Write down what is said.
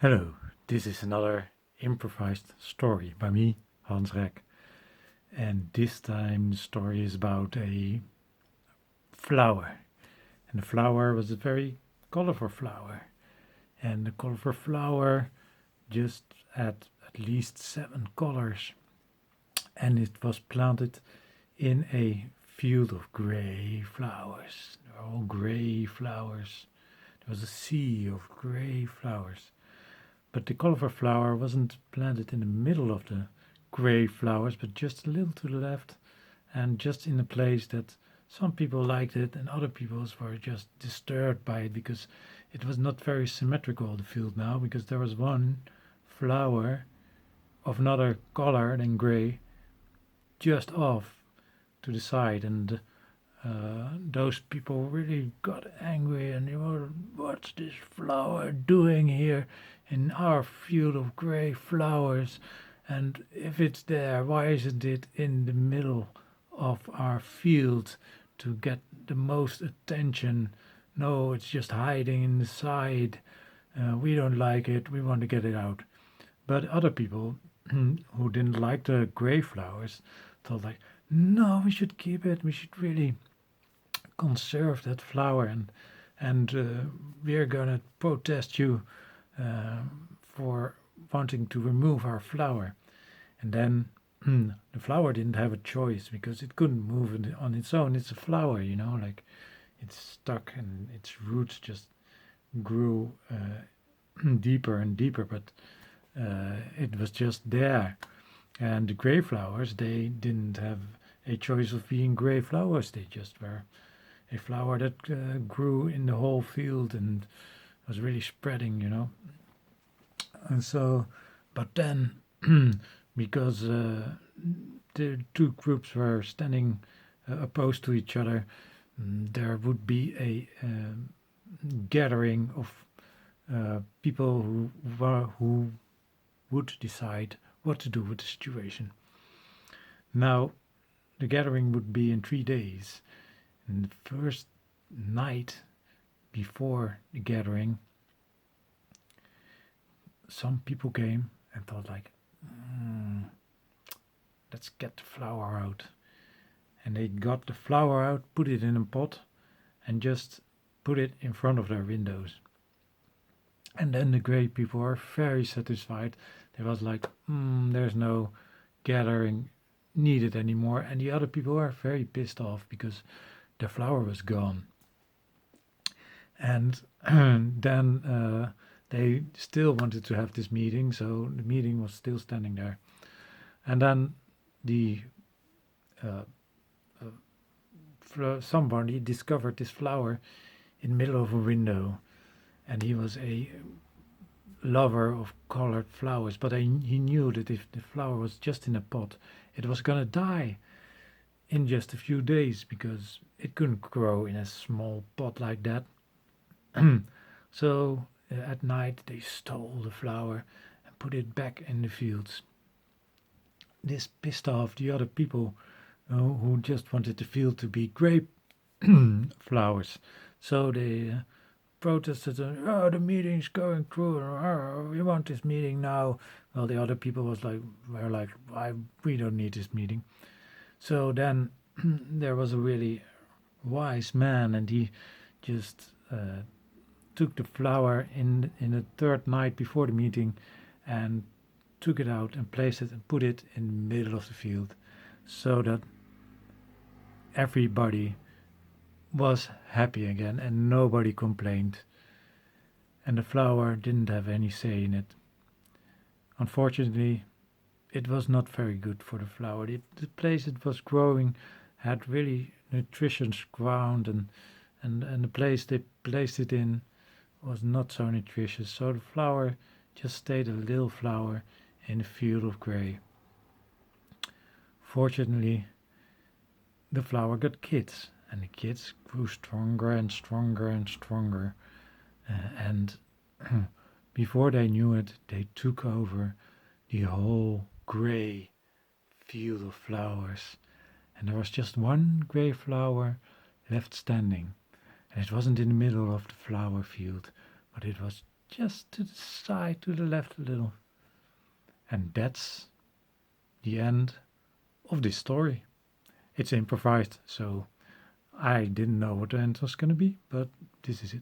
Hello, this is another improvised story by me, Hans Rek. And this time the story is about a flower. And the flower was a very colorful flower. And the colorful flower just had at least 7 colors. And it was planted in a field of gray flowers. They were all gray flowers. There was a sea of gray flowers. But the colorful flower wasn't planted in the middle of the gray flowers, but just a little to the left and just in a place that some people liked it and other people were just disturbed by it because it was not very symmetrical, the field now, because there was one flower of another color than gray just off to the side, and those people really got angry and they were, what's this flower doing here in our field of gray flowers? And if it's there, why isn't it in the middle of our field to get the most attention? No, it's just hiding in the side. We don't like it. We want to get it out. But other people who didn't like the gray flowers thought like, no, we should keep it. We should really conserve that flower, and we're gonna protest you for wanting to remove our flower. And then the flower didn't have a choice because it couldn't move on its own. It's a flower, like it's stuck and its roots just grew deeper and deeper, but it was just there. And the gray flowers, they didn't have a choice of being gray flowers. They just were a flower that grew in the whole field and was really spreading. And so, but then, because the two groups were standing opposed to each other, there would be a gathering of people who would decide what to do with the situation. Now, the gathering would be in 3 days. And the first night before the gathering, some people came and thought like, let's get the flower out. And they got the flower out, put it in a pot, and just put it in front of their windows. And then the gray people were very satisfied. There was like, there's no gathering needed anymore. And the other people were very pissed off because the flower was gone. And then they still wanted to have this meeting, so the meeting was still standing there. And then somebody discovered this flower in the middle of a window, and he was a lover of colored flowers, but he knew that if the flower was just in a pot, it was gonna die in just a few days because it couldn't grow in a small pot like that. So at night they stole the flower and put it back in the fields. This pissed off the other people who just wanted the field to be grape flowers. So they protested, the meeting's going through, we want this meeting now. Well, the other people were like, we don't need this meeting. So then there was a really wise man, and he just took the flower in the third night before the meeting and took it out and placed it and put it in the middle of the field so that everybody was happy again and nobody complained. And the flower didn't have any say in it. Unfortunately, it was not very good for the flower. The place it was growing had really nutritious ground, and the place they placed it in was not so nutritious. So the flower just stayed a little flower in a field of gray. Fortunately, the flower got kids, and the kids grew stronger and stronger and stronger. And before they knew it, they took over the whole gray field of flowers. And there was just one gray flower left standing. And it wasn't in the middle of the flower field, but it was just to the side, to the left a little. And that's the end of this story. It's improvised, so I didn't know what the end was going to be, but this is it.